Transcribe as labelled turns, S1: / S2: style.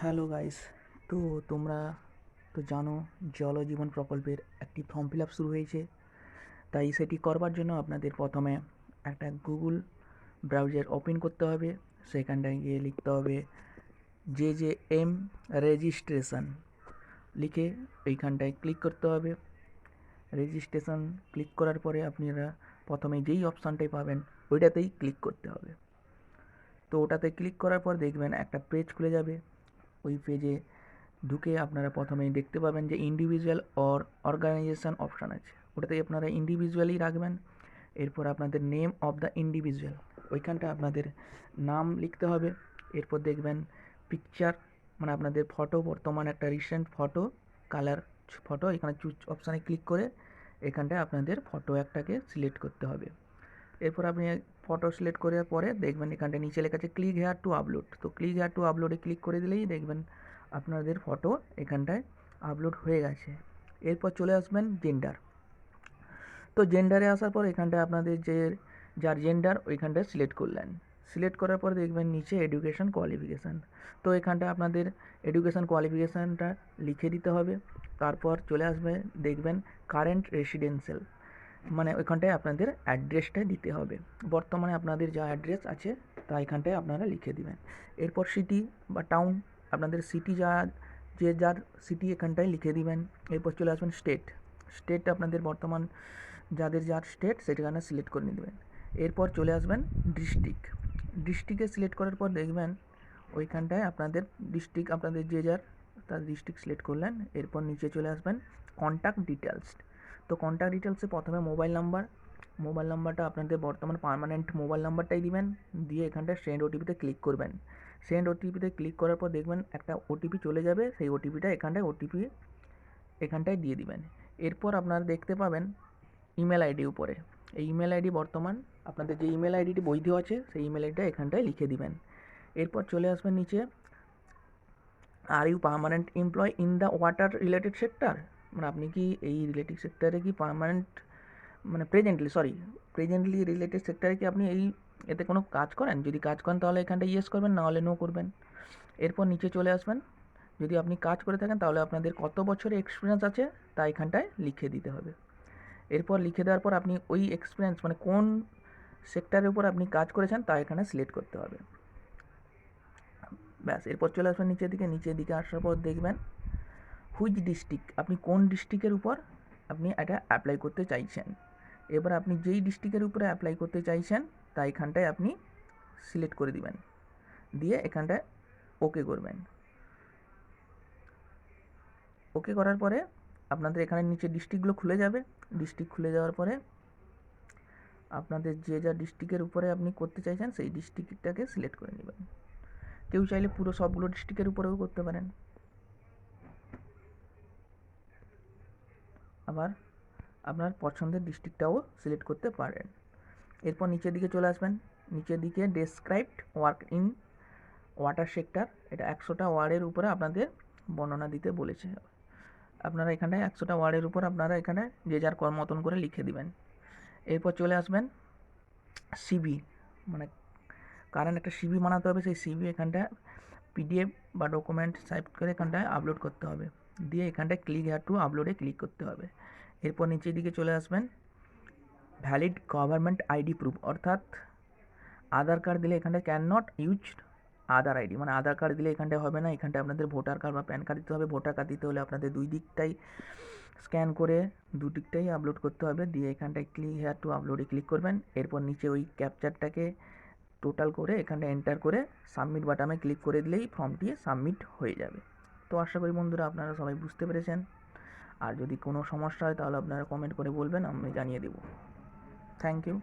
S1: Hello guys. তো তোমরা তো জানো জল জীবন প্রকল্পের একটি ফর্ম ফিল আপ শুরু হয়েছে। তাই সেটি করবার জন্য আপনাদের প্রথমে একটা গুগল ব্রাউজার ওপেন করতে হবে। সেখানটায় গিয়ে লিখতে হবে JJM রেজিস্ট্রেশন লিখে এইখানটায় ক্লিক করতে হবে। রেজিস্ট্রেশন ক্লিক করার পরে আপনারা প্রথমে যেই অপশানটাই পাবেন ওইটাতেই ক্লিক করতে হবে। তো ওটাতে ক্লিক করার পর দেখবেন একটা পেজ খুলে যাবে। ওই পেজে ঢুকে আপনারা প্রথমেই দেখতে পাবেন যে ইন্ডিভিজুয়াল অর অর্গানাইজেশন অপশান আছে, ওটাতেই আপনারা ইন্ডিভিজুয়ালই রাখবেন। এরপর আপনাদের নেম অফ দ্য ইন্ডিভিজুয়াল, ওইখানটা আপনাদের নাম লিখতে হবে। এরপর দেখবেন পিকচার, মানে আপনাদের ফটো, বর্তমান একটা রিসেন্ট ফটো, কালার ফটো, এখানে চুজ অপশানে ক্লিক করে এখানটায় আপনাদের ফটো একটাকে সিলেক্ট করতে হবে। এরপর আপনি ফটো সিলেক্ট করার পরে দেখবেন এখানটা নিচে লেখা আছে ক্লিক হেয়ার টু আপলোড। তো ক্লিক হেয়ার টু আপলোডে ক্লিক করে দিলেই দেখবেন আপনাদের ফটো এখানটায় আপলোড হয়ে গেছে। এরপর চলে আসবেন জেন্ডার। তো জেন্ডারে আসার পর এখানটায় আপনাদের যার জেন্ডার ওইখানটায় সিলেক্ট করলেন। সিলেক্ট করার পর দেখবেন নিচে এডুকেশন কোয়ালিফিকেশান। তো এখানটায় আপনাদের এডুকেশন কোয়ালিফিকেশানটা লিখে দিতে হবে। তারপর চলে আসবে দেখবেন কারেন্ট রেসিডেন্সিয়াল, মানে ওইখানটায় আপনাদের অ্যাড্রেসটা দিতে হবে। বর্তমানে আপনাদের যা অ্যাড্রেস আছে তা এখানটায় আপনারা লিখে দিবেন। এরপর সিটি বা টাউন, আপনাদের সিটি যার সিটি এখানটায় লিখে দিবেন। এরপর চলে আসবেন স্টেট। স্টেট আপনাদের বর্তমান যার স্টেট সেটাখানে সিলেক্ট করে নেবেন। এরপর চলে আসবেন ডিস্ট্রিক্ট। ডিস্ট্রিক্টে সিলেক্ট করার পর দেখবেন ওইখানটায় আপনাদের ডিস্ট্রিক্ট, আপনাদের যার তার ডিস্ট্রিক্ট সিলেক্ট করলেন। এরপর নিচে চলে আসবেন কন্ট্যাক্ট ডিটেলস। তো কন্ট্যাক্ট ডিটেলসে প্রথমে মোবাইল নাম্বারটা আপনাদের বর্তমান পার্মানেন্ট মোবাইল নাম্বারটাই দিবেন। দিয়ে এখানটায় সেন্ড ওটিপিতে ক্লিক করবেন। সেন্ড ওটিপিতে ক্লিক করার পর দেখবেন একটা ওটিপি চলে যাবে, সেই ওটিপিটা এখানটায় দিয়ে দিবেন। এরপর আপনারা দেখতে পাবেন ইমেল আইডি উপরে। এই ইমেল আইডি বর্তমান আপনাদের যে ইমেল আইডিটি বৈধ আছে সেই ইমেল আইডিটা এখানটায় লিখে দিবেন। এরপর চলে আসবেন নিচে আর you permanent employ in the water related sector, মানে আপনি কি এই রিলেটেড সেক্টরে কি পার্মানেন্ট, মানে প্রেজেন্টলি রিলেটেড সেক্টরে কি আপনি এতে কোনো কাজ করেন? যদি কাজ করেন তাহলে এখানটা ইয়েস করবেন, না হলে নো করবেন। এরপর নিচে চলে আসবেন, যদি আপনি কাজ করে থাকেন তাহলে আপনাদের কত বছরের এক্সপিরিয়েন্স আছে তা এখানটায় লিখে দিতে হবে। এরপর লিখে দেওয়ার পর আপনি ওই এক্সপিরিয়েন্স, মানে কোন সেক্টরের উপর আপনি কাজ করেছেন তা এখানে সিলেক্ট করতে হবে। ব্যাস, এরপর চলে আসবেন নিচের দিকে আসার পর দেখবেন হুইচ ডিস্ট্রিক্ট, আপনি কোন ডিস্ট্রিক্টের উপর আপনি এটা অ্যাপ্লাই করতে চাইছেন। এবার আপনি যেই ডিস্ট্রিক্টের উপরে অ্যাপ্লাই করতে চাইছেন তা এখানটায় আপনি সিলেক্ট করে দিবেন, দিয়ে এখানটায় ওকে করবেন। ওকে করার পরে আপনাদের এখানে নিচে ডিস্ট্রিক্টগুলো খুলে যাবে। ডিস্ট্রিক্ট খুলে যাওয়ার পরে আপনাদের যা ডিস্ট্রিক্টের উপরে আপনি করতে চাইছেন সেই ডিস্ট্রিক্টটাকে সিলেক্ট করে নেবেন। কেউ চাইলে পুরো সবগুলো ডিস্ট্রিক্টের উপরেও করতে পারেন, আবার আপনার পছন্দের ডিস্ট্রিক্টটাও সিলেক্ট করতে পারেন। এরপর নিচের দিকে চলে আসবেন। নিচের দিকে described work in water sector, এটা 100টা ওয়ার্ডের উপরে আপনাদের বর্ণনা দিতে বলেছে। আপনারা এখানটায় 100টা ওয়ার্ডের উপর আপনারা এখানে যে যার মতন করে লিখে দিবেন। এরপর চলে আসবেন সিভি, মানে কারেন্ট একটা সিভি বানাতে হবে। সেই সিভি এখানটায় পিডিএফ বা ডকুমেন্ট টাইপ করে এখানটায় আপলোড করতে হবে। দিয়ে এখানটায় ক্লিক হেয়ার টু আপলোডে ক্লিক করতে হবে। এরপর নিচের দিকে চলে আসবেন ভ্যালিড গভর্নমেন্ট আইডি প্রুফ, অর্থাৎ আধার কার্ড দিলে এখানটায় can not use Aadhaar ID, মানে আধার কার্ড দিলে এখানটায় হবে না। এখানটায় আপনাদের ভোটার কার্ড বা প্যান কার্ড দিতে হবে। ভোটার কার্ড দিতে হলে আপনাদের দুই দিকটাই স্ক্যান করে দুদিকটাই আপলোড করতে হবে। দিয়ে এখানটায় ক্লিক হেয়ার টু আপলোডে ক্লিক করবেন। এরপর নিচে ওই ক্যাপচারটাকে টোটাল করে এখানটা এন্টার করে সাবমিট বাটনে ক্লিক করে দিলেই ফর্মটি সাবমিট হয়ে যাবে। তো আশা করি বন্ধুরা আপনারা সবাই বুঝতে পেরেছেন। আর যদি কোনো সমস্যা হয় তাহলে আপনারা কমেন্ট করে বলবেন, আমি জানিয়ে দেব। Thank you.